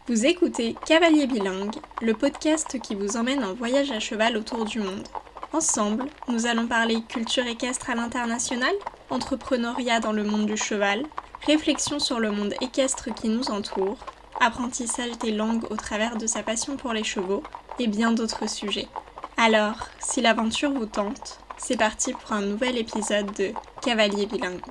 Vous écoutez Cavalier Bilingue, le podcast qui vous emmène en voyage à cheval autour du monde. Ensemble, nous allons parler culture équestre à l'international, entrepreneuriat dans le monde du cheval, réflexion sur le monde équestre qui nous entoure, apprentissage des langues au travers de sa passion pour les chevaux, et bien d'autres sujets. Alors, si l'aventure vous tente, c'est parti pour un nouvel épisode de Cavalier Bilingue.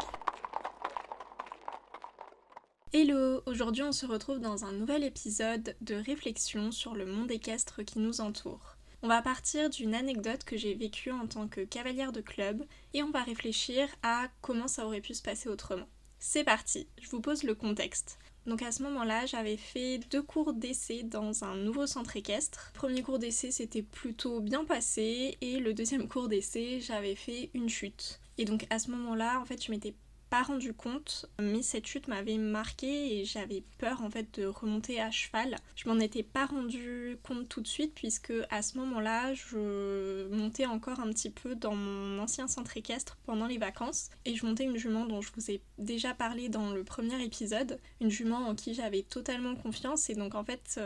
Hello! Aujourd'hui on se retrouve dans un nouvel épisode de réflexion sur le monde équestre qui nous entoure. On va partir d'une anecdote que j'ai vécue en tant que cavalière de club et on va réfléchir à comment ça aurait pu se passer autrement. C'est parti, je vous pose le contexte. Donc à ce moment-là, j'avais fait 2 cours d'essai dans un nouveau centre équestre. Le premier cours d'essai s'était plutôt bien passé et le deuxième cours d'essai, j'avais fait une chute. Et donc à ce moment-là, en fait, je m'étais pas rendu compte, mais cette chute m'avait marquée et j'avais peur en fait de remonter à cheval. Je m'en étais pas rendu compte tout de suite puisque à ce moment-là, je montais encore un petit peu dans mon ancien centre équestre pendant les vacances et je montais une jument dont je vous ai déjà parlé dans le premier épisode, une jument en qui j'avais totalement confiance et donc en fait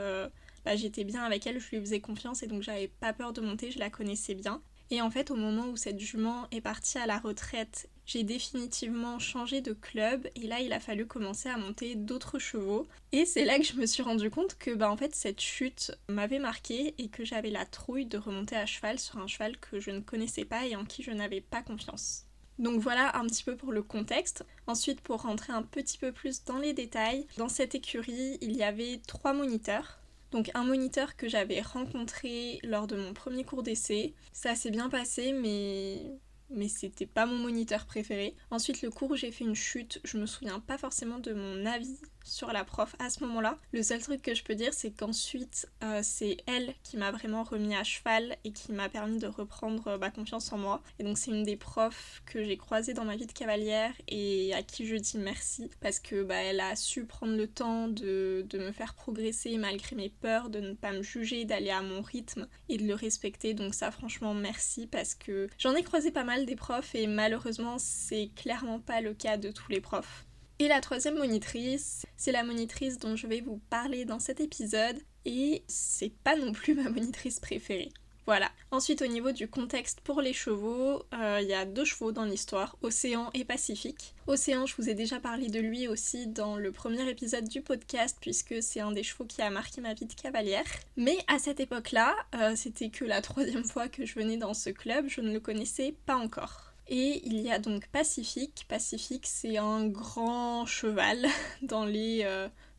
j'étais bien avec elle, je lui faisais confiance et donc j'avais pas peur de monter, je la connaissais bien. Et en fait, au moment où cette jument est partie à la retraite, j'ai définitivement changé de club et là, il a fallu commencer à monter d'autres chevaux. Et c'est là que je me suis rendu compte que en fait, cette chute m'avait marquée et que j'avais la trouille de remonter à cheval sur un cheval que je ne connaissais pas et en qui je n'avais pas confiance. Donc voilà un petit peu pour le contexte. Ensuite, pour rentrer un petit peu plus dans les détails, dans cette écurie, il y avait 3 moniteurs. Donc un moniteur que j'avais rencontré lors de mon premier cours d'essai. Ça s'est bien passé, mais c'était pas mon moniteur préféré. Ensuite, le cours où j'ai fait une chute, je me souviens pas forcément de mon avis sur la prof à ce moment-là. Le seul truc que je peux dire, c'est qu'ensuite, c'est elle qui m'a vraiment remis à cheval et qui m'a permis de reprendre confiance en moi. Et donc c'est une des profs que j'ai croisées dans ma vie de cavalière et à qui je dis merci parce que elle a su prendre le temps de me faire progresser malgré mes peurs, de ne pas me juger, d'aller à mon rythme et de le respecter. Donc ça, franchement, merci parce que j'en ai croisé pas mal des profs et malheureusement, c'est clairement pas le cas de tous les profs. Et la troisième monitrice, c'est la monitrice dont je vais vous parler dans cet épisode et c'est pas non plus ma monitrice préférée. Voilà. Ensuite, au niveau du contexte pour les chevaux, il y a 2 chevaux dans l'histoire, Océan et Pacifique. Océan, je vous ai déjà parlé de lui aussi dans le premier épisode du podcast puisque c'est un des chevaux qui a marqué ma vie de cavalière. Mais à cette époque-là, c'était que la 3e fois que je venais dans ce club, je ne le connaissais pas encore. Et il y a donc Pacifique. Pacifique, c'est un grand cheval dans les...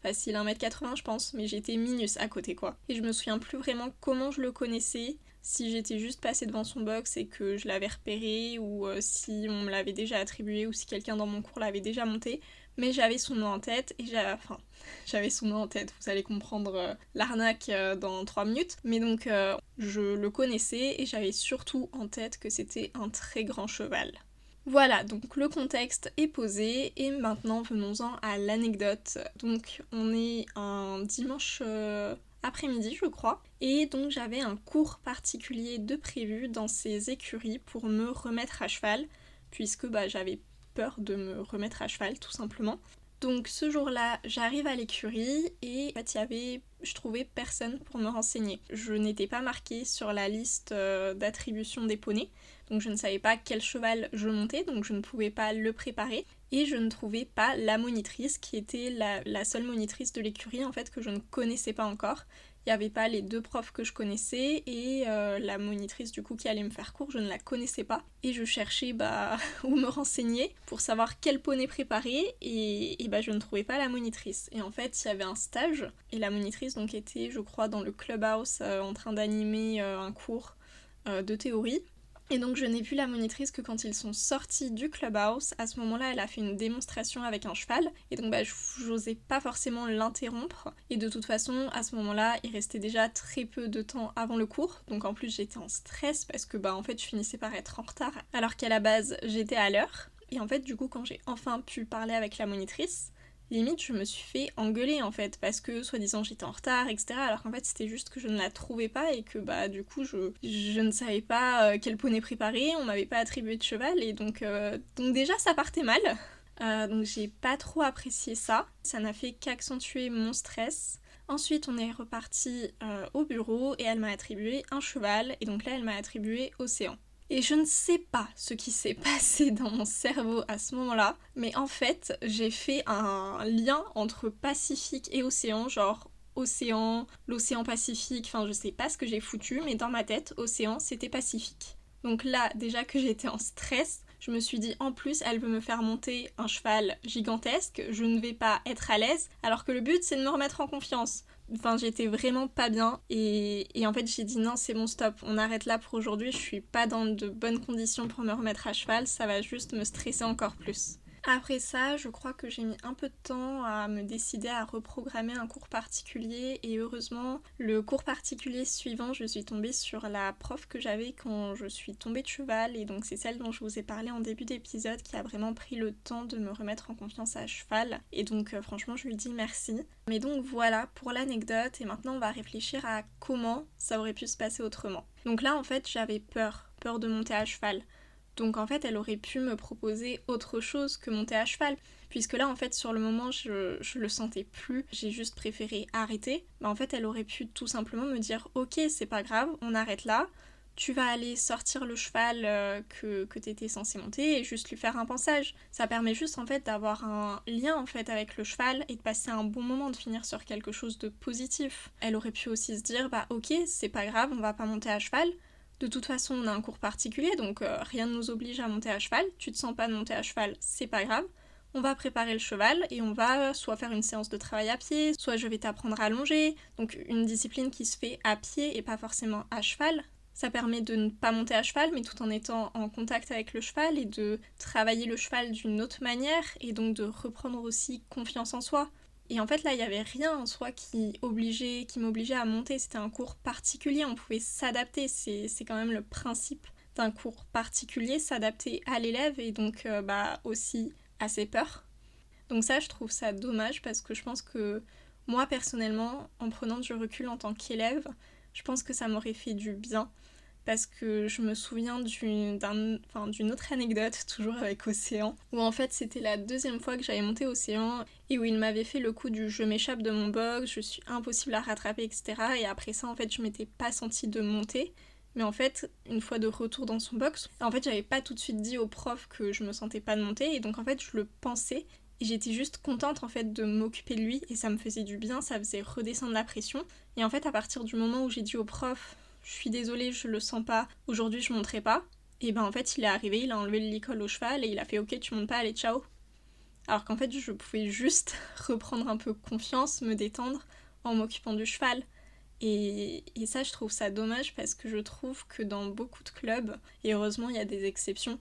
facile 1m80 je pense, mais j'étais minus à côté quoi. Et je me souviens plus vraiment comment je le connaissais, si j'étais juste passée devant son box et que je l'avais repéré, ou si on me l'avait déjà attribué, ou si quelqu'un dans mon cours l'avait déjà monté. Mais j'avais son nom en tête, et j'avais son nom en tête, vous allez comprendre l'arnaque dans 3 minutes. Mais donc je le connaissais et j'avais surtout en tête que c'était un très grand cheval. Voilà, donc le contexte est posé et maintenant venons-en à l'anecdote. Donc on est un dimanche après-midi je crois et donc j'avais un cours particulier de prévu dans ces écuries pour me remettre à cheval puisque j'avais peur de me remettre à cheval tout simplement. Donc ce jour-là, j'arrive à l'écurie et en fait, il y avait, je trouvais personne pour me renseigner. Je n'étais pas marquée sur la liste d'attribution des poneys, donc je ne savais pas quel cheval je montais, donc je ne pouvais pas le préparer. Et je ne trouvais pas la monitrice qui était la seule monitrice de l'écurie en fait que je ne connaissais pas encore. Il n'y avait pas les 2 profs que je connaissais et la monitrice du coup qui allait me faire cours, je ne la connaissais pas. Et je cherchais où me renseigner pour savoir quel poney préparer et je ne trouvais pas la monitrice. Et en fait il y avait un stage et la monitrice donc était je crois dans le clubhouse en train d'animer un cours de théorie. Et donc je n'ai vu la monitrice que quand ils sont sortis du clubhouse. À ce moment-là, elle a fait une démonstration avec un cheval. Et donc j'osais pas forcément l'interrompre. Et de toute façon, à ce moment-là, il restait déjà très peu de temps avant le cours. Donc en plus, j'étais en stress parce que en fait, je finissais par être en retard. Alors qu'à la base, j'étais à l'heure. Et en fait, du coup, quand j'ai enfin pu parler avec la monitrice, limite je me suis fait engueuler en fait parce que soi-disant j'étais en retard etc alors qu'en fait c'était juste que je ne la trouvais pas et que du coup je ne savais pas quel poney préparer, on m'avait pas attribué de cheval et donc déjà ça partait mal. Donc j'ai pas trop apprécié ça n'a fait qu'accentuer mon stress. Ensuite, on est reparti au bureau et elle m'a attribué un cheval et donc là, elle m'a attribué océan. Et je ne sais pas ce qui s'est passé dans mon cerveau à ce moment-là, mais en fait, j'ai fait un lien entre Pacifique et océan, genre océan, l'océan Pacifique, enfin je sais pas ce que j'ai foutu, mais dans ma tête, océan, c'était Pacifique. Donc là, déjà que j'étais en stress, je me suis dit en plus, elle veut me faire monter un cheval gigantesque, je ne vais pas être à l'aise, alors que le but c'est de me remettre en confiance. Enfin, j'étais vraiment pas bien et en fait j'ai dit non, c'est bon, stop, on arrête là pour aujourd'hui, je suis pas dans de bonnes conditions pour me remettre à cheval, ça va juste me stresser encore plus. Après ça, je crois que j'ai mis un peu de temps à me décider à reprogrammer un cours particulier et heureusement, le cours particulier suivant, je suis tombée sur la prof que j'avais quand je suis tombée de cheval et donc c'est celle dont je vous ai parlé en début d'épisode qui a vraiment pris le temps de me remettre en confiance à cheval et donc franchement, je lui dis merci. Mais donc voilà pour l'anecdote et maintenant on va réfléchir à comment ça aurait pu se passer autrement. Donc là en fait, j'avais peur de monter à cheval. Donc en fait, elle aurait pu me proposer autre chose que monter à cheval. Puisque là, en fait, sur le moment, je le sentais plus. J'ai juste préféré arrêter. Mais en fait, elle aurait pu tout simplement me dire « Ok, c'est pas grave, on arrête là. Tu vas aller sortir le cheval que t'étais censé monter et juste lui faire un pansage. » Ça permet juste, en fait, d'avoir un lien, en fait, avec le cheval et de passer un bon moment, de finir sur quelque chose de positif. Elle aurait pu aussi se dire « Bah ok, c'est pas grave, on va pas monter à cheval. » De toute façon, on a un cours particulier, donc rien ne nous oblige à monter à cheval. Tu te sens pas de monter à cheval, c'est pas grave. On va préparer le cheval et on va soit faire une séance de travail à pied, soit je vais t'apprendre à longer. Donc une discipline qui se fait à pied et pas forcément à cheval. Ça permet de ne pas monter à cheval, mais tout en étant en contact avec le cheval et de travailler le cheval d'une autre manière et donc de reprendre aussi confiance en soi. Et en fait, là, il n'y avait rien en soi qui m'obligeait à monter. C'était un cours particulier, on pouvait s'adapter. C'est quand même le principe d'un cours particulier, s'adapter à l'élève et donc aussi à ses peurs. Donc ça, je trouve ça dommage parce que je pense que moi, personnellement, en prenant du recul en tant qu'élève, je pense que ça m'aurait fait du bien. Parce que je me souviens d'une autre anecdote, toujours avec Océan, où en fait c'était la deuxième fois que j'avais monté Océan et où il m'avait fait le coup du je m'échappe de mon box, je suis impossible à rattraper, etc. Et après ça, en fait, je m'étais pas sentie de monter. Mais en fait, une fois de retour dans son box, en fait, j'avais pas tout de suite dit au prof que je me sentais pas de monter et donc en fait, je le pensais. Et j'étais juste contente en fait de m'occuper de lui et ça me faisait du bien, ça faisait redescendre la pression. Et en fait, à partir du moment où j'ai dit au prof je suis désolée, je le sens pas, aujourd'hui je monterai pas. Et ben en fait il est arrivé, il a enlevé le licol au cheval et il a fait ok tu montes pas, allez ciao. Alors qu'en fait je pouvais juste reprendre un peu confiance, me détendre en m'occupant du cheval. Et ça je trouve ça dommage parce que je trouve que dans beaucoup de clubs, et heureusement il y a des exceptions,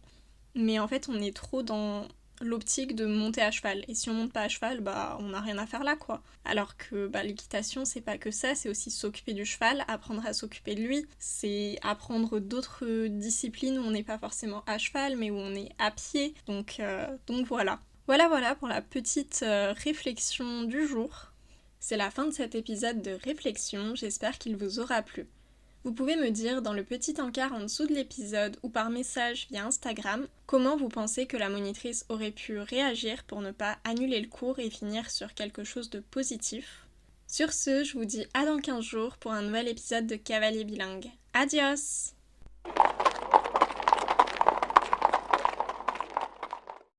mais en fait on est trop dans l'optique de monter à cheval. Et si on monte pas à cheval, bah on n'a rien à faire là quoi. Alors que l'équitation c'est pas que ça, c'est aussi s'occuper du cheval, apprendre à s'occuper de lui, c'est apprendre d'autres disciplines où on n'est pas forcément à cheval mais où on est à pied. Donc voilà. Voilà pour la petite réflexion du jour. C'est la fin de cet épisode de réflexion, j'espère qu'il vous aura plu. Vous pouvez me dire dans le petit encart en dessous de l'épisode ou par message via Instagram comment vous pensez que la monitrice aurait pu réagir pour ne pas annuler le cours et finir sur quelque chose de positif. Sur ce, je vous dis à dans 15 jours pour un nouvel épisode de Cavalier Bilingue. Adios!